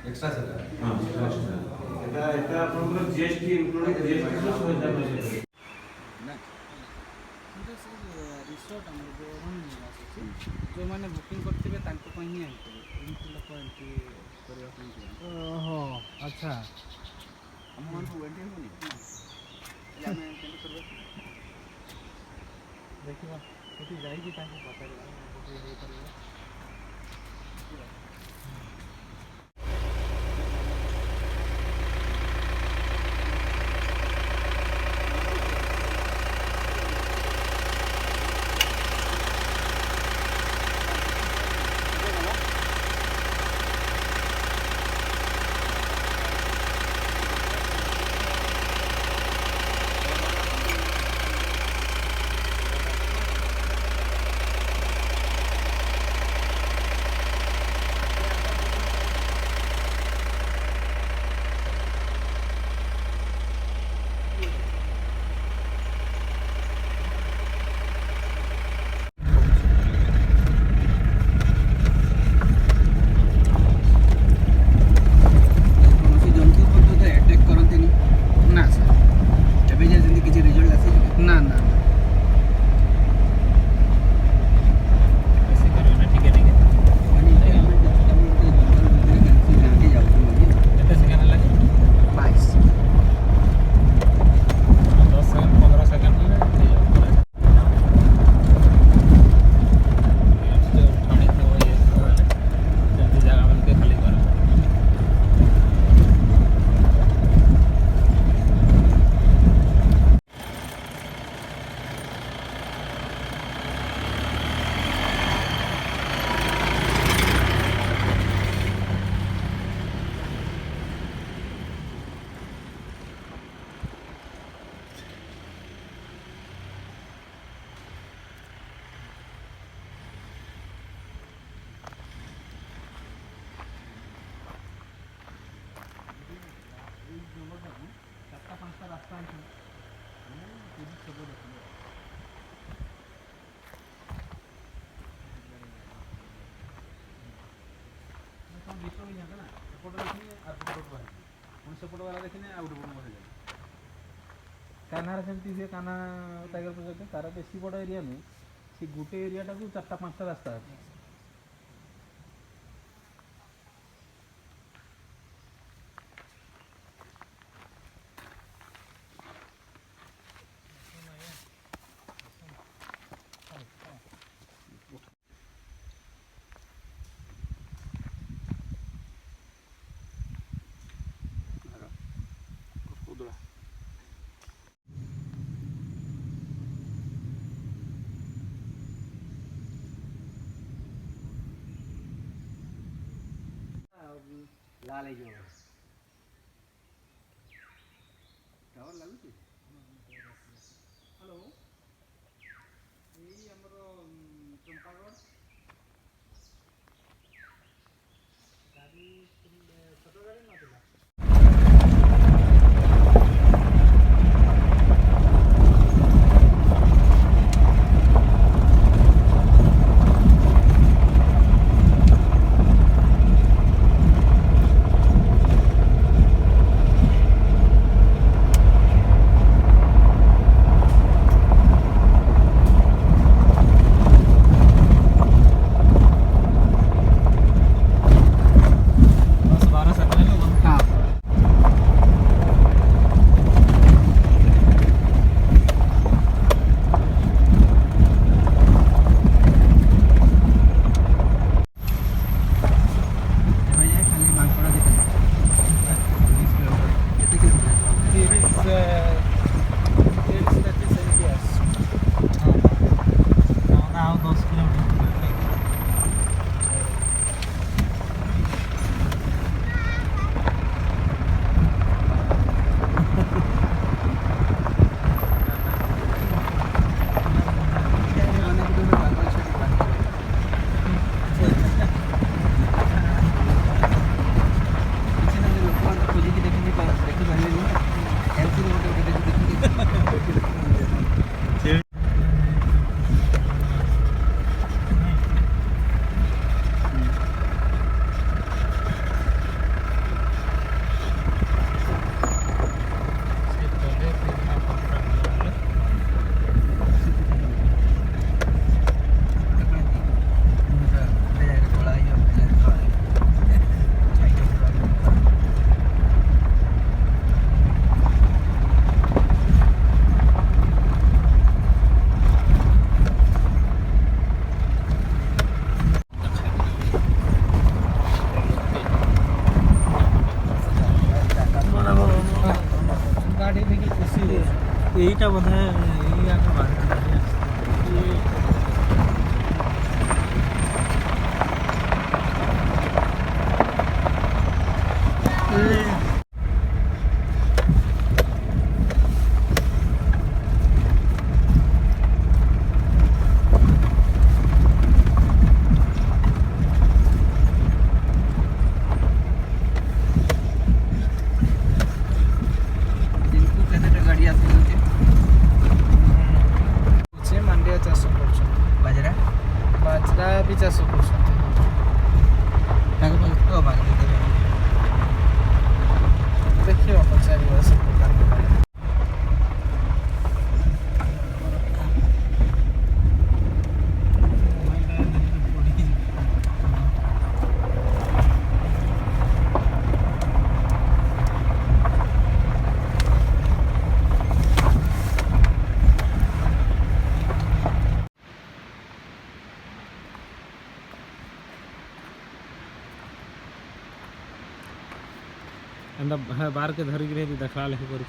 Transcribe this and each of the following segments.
Extra सेटा हां extra एटा आपनकर जीएसटी इंक्लूडिंग जीएसटी तो 1000 ना रिसोर्ट आम जो जो मैंने बुकिंग करते ही आते एमती लोक एमती करवा अच्छा हम मान को वेंटिंग होनी ଆମେ କେମିତି କରିବା ଦେଖିବା ସେଠି ଯାଇକି ତାଙ୍କୁ ପଚାରିବା ଯଦି ହେଇପାରିବ। ना ना कान्हार सेमती से कान्हा टाइगर प्रोजेक्ट तार बेसी बड़ एरिया नहीं सी गोटे एरियाटा को 4-5टा रास्ता है टावर लागुଛି ହ୍ୟାଲୋ ଏଇ ଆମର ଚମ୍ପାଗଡ଼ ଗାଡ଼ି ଛୋଟ ଗାଡ଼ି ନଥିଲା এইটা বোধ হয় এই আগে বাড়ি ବାଜରା ବି ଚାଷ କରୁଛନ୍ତି ଦେଖିବ ପଚାରିବ ସେ एंदा बार के धरिक रहे देखला लेखे कर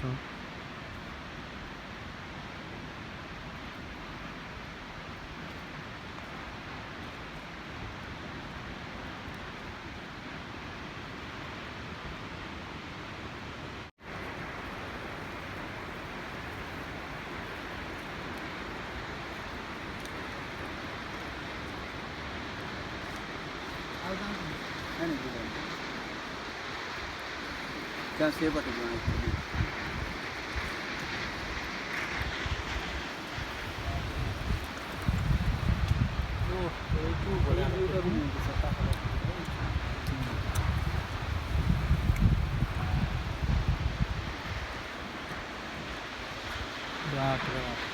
क्या से पटे बाप रे बाप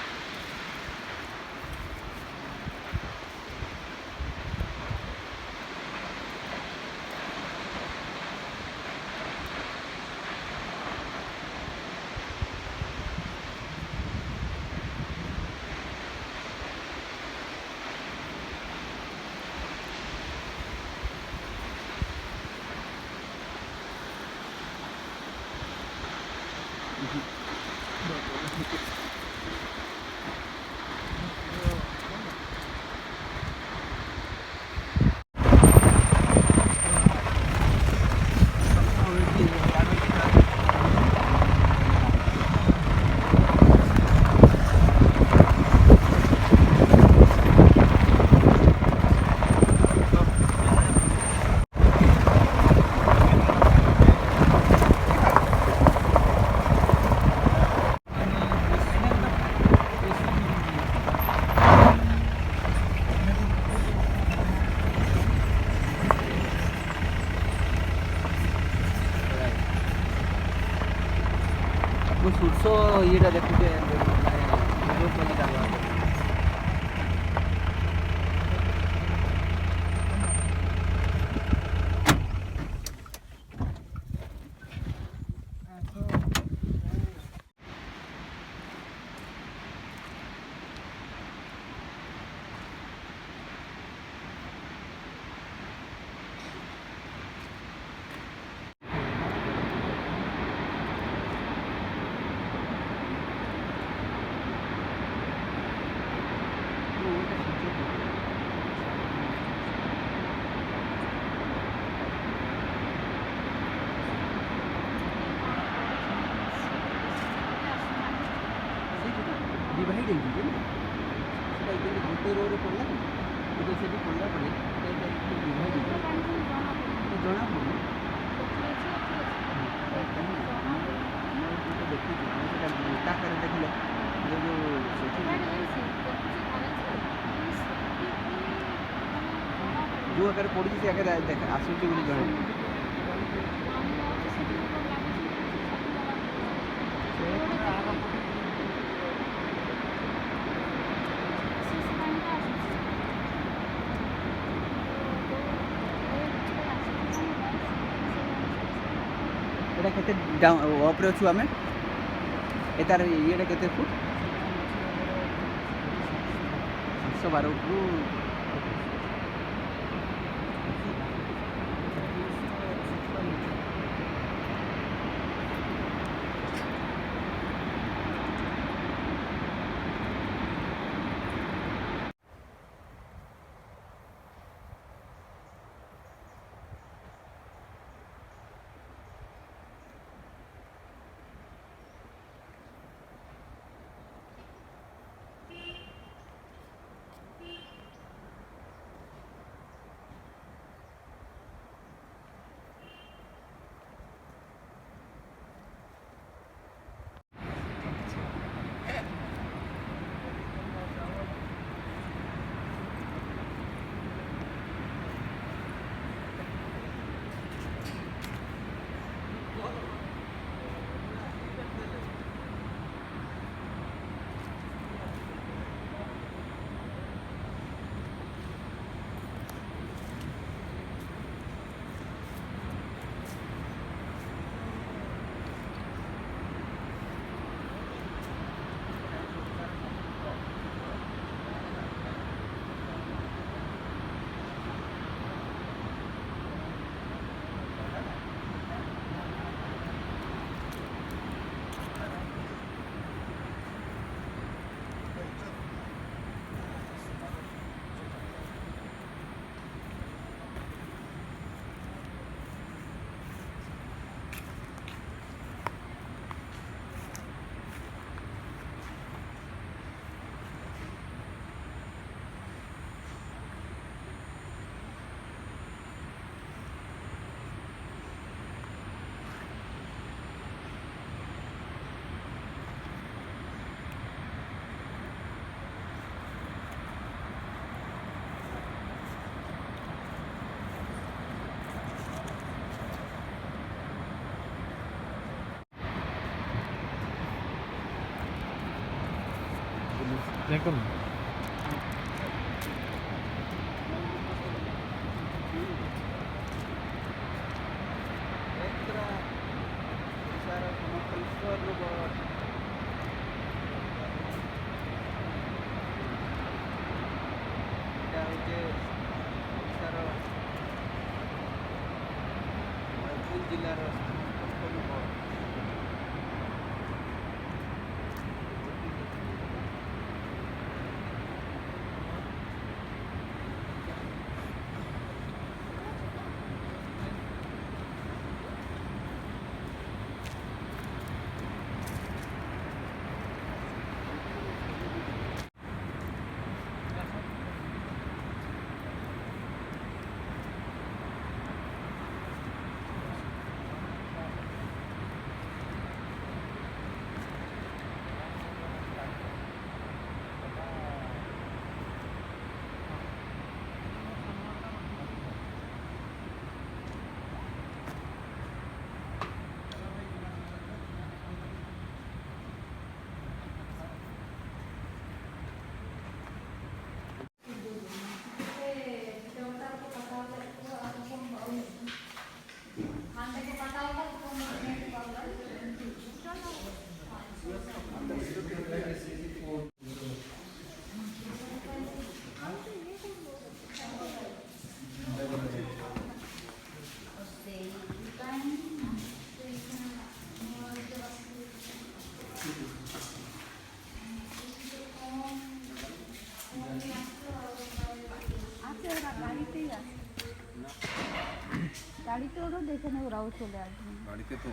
ମାଂସ ଇଏଟା ଦେଖୁଛେ ମାନେ ରୋଗ ଜାଣିବା डिवाइड ହେଇଯିବ ସେଟା ଏଇଠି ଗୋଟେ ରୋରେ ପଡ଼ିଲା କିନ୍ତୁ ସେଠି ପଡ଼ିଲା ପରେ ଏଇଟା ଡିଭାଇଡ୍ ହେଇଯିବ ଜଣା ପଡ଼ୁନି ଦେଖିଛୁ ଆମେ ସେଟା ଟାକାରେ ଦେଖିଲେ ଯେଉଁ ସେଠି ଯେଉଁ ଆକାରରେ ପଡ଼ିଛି ସେ ଆକାରେ ଆସୁଛି ବୋଲି ଜଣା এটা কেতে অপরে অছু আমি এটার ইয়েটা কেতে ফুট 112 উপরু দেখুন ଜିଲ୍ଲାର গাড়িতে ওরা দেখে নেই, ওরাও চলে আসবে। গাড়িতে তো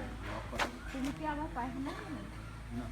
তুমি কি আবার পাই না? না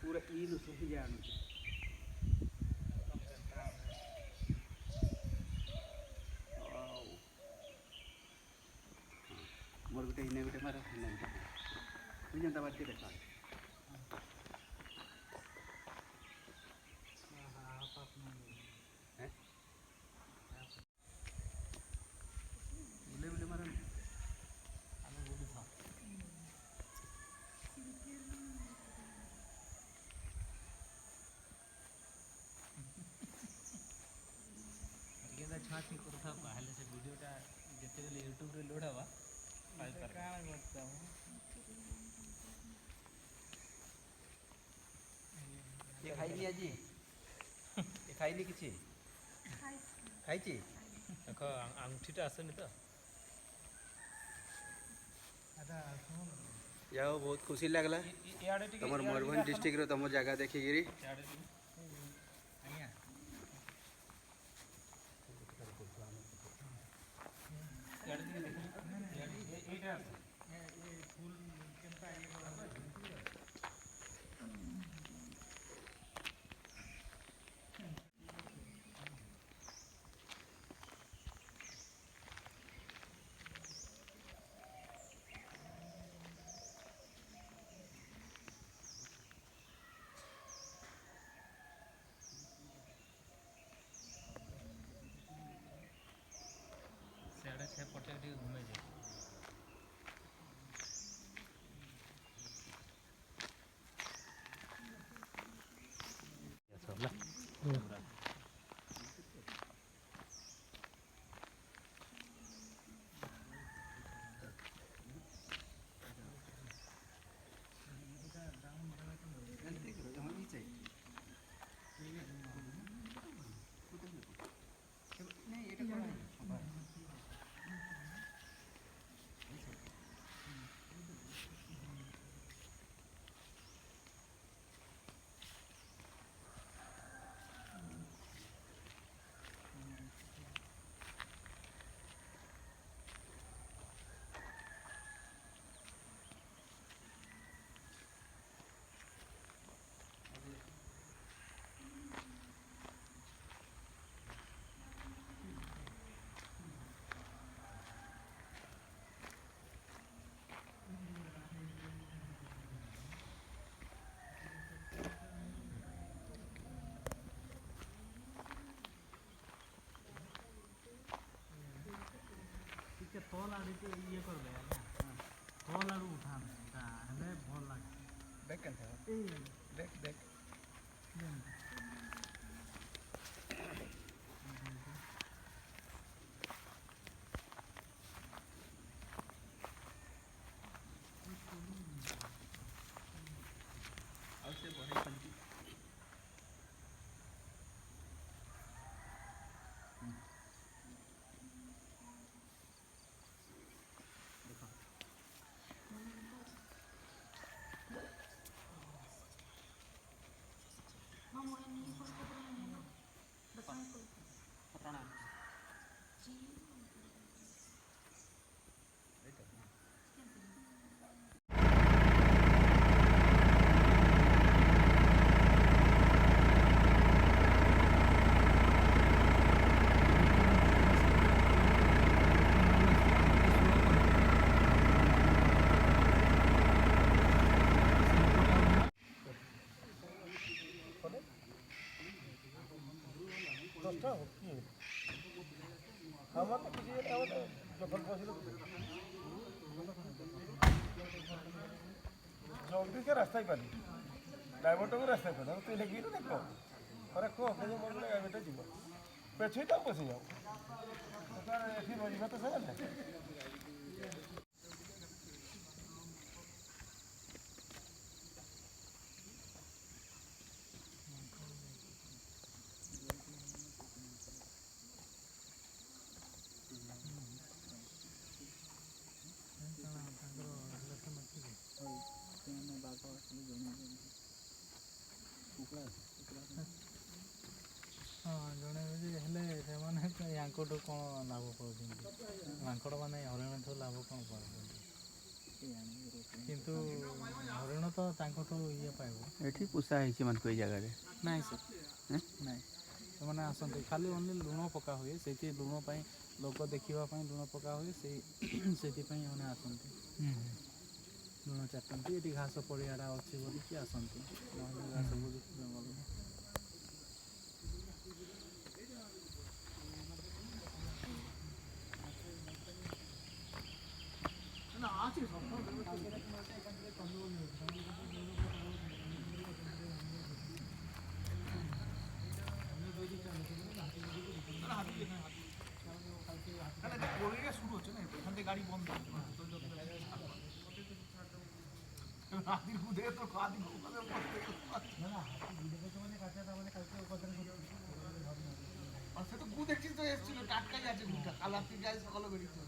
पूरा ईद सुखी जान मोर गोटे इने गोटे मार मुझे जनता बात देखा बुले बुले मार छाती करता पहले से वीडियोटा जिते यूट्यूब रे लोड हवा କାଣା କରୁଛ ଖାଇନି ଆଜି ଖାଇନି କିଛି ଖାଇଛି ଦେଖ ଆଙ୍ଗୁଠିଟା ଆସୁନି ତ। ଯାଉ ବହୁତ ଖୁସି ଲାଗିଲା ଇଆଡ଼େ ଟିକେ ତମର ମୟୂରଭଞ୍ଜ ଡିଷ୍ଟ୍ରିକ୍ଟର ତମ ଜାଗା ଦେଖିକିରି। ଇଆଡ଼େ ଟିକେ ଆଜ୍ଞା ଇଆଡ଼େ ଟିକେ ଦେଖିଲି ଏଇଟା ଫୁଲ କେନ୍ତା ସିଆଡ଼େ ସେପଟେ ଟିକେ ଘୁମେଇ ଯାଏ। ଟିକେ ତଳ ଆଡ଼େ ଟିକେ ଇଏ କରିବେ ଆଜ୍ଞା ତଳ ଆଡ଼ୁ ଉଠାନ୍ତୁ ହେଲେ ଭଲ ଲାଗେ। ଦେଖ ଦେଖ ଦେଖ ଆଉ ସେ ବଢ଼େଇଛନ୍ତି जल्दी के रास्ता ही पाली ड्राइवर को रास्ता पाली तुम लेकिन देख अरे कह के मोर बेटा जीव पेछे तो बसी जाओ एठी रोजगा तो सब ହଁ ଜଣେଇବେ ଯେ ହେଲେ ସେମାନେ ୟାଙ୍କଠୁ କ'ଣ ଲାଭ ପାଉଛନ୍ତି ମାଙ୍କଡ଼ମାନେ ହରିଣଠୁ ଲାଭ କ'ଣ ପାଉଛନ୍ତି କିନ୍ତୁ ହରିଣ ତ ତାଙ୍କଠୁ ଇଏ ପାଇବ। ଏଠି ପୋଷା ହେଇଛି ସେମାନଙ୍କୁ ଏଇ ଜାଗାରେ ନାଇଁ ସାର୍ ନାଇଁ ସେମାନେ ଆସନ୍ତି ଖାଲି ଓନ୍ଲି ଲୁଣ ପକା ହୁଏ ସେଇଠି ଲୁଣ ପାଇଁ ଲୋକ ଦେଖିବା ପାଇଁ ଲୁଣ ପକା ହୁଏ ସେଥିପାଇଁ ସେମାନେ ଆସନ୍ତି ଲୁଣ ଚାଟନ୍ତି ଏଠି ଘାସ ପଡ଼ିଆଟା ଅଛି ବୋଲିକି ଆସନ୍ତି ନହେଲେ ଘାସ ବୁଲୁଛି ଜଙ୍ଗଲ। শুরু হচ্ছে না এখান থেকে গাড়ি বন্ধ হাতির গুদে তো হাতি সে তো গু দেখছিস তো এসেছিল টাটকাই আছে গুটা কাল রাত্রি গায়ে সকালে বেরিয়েছিল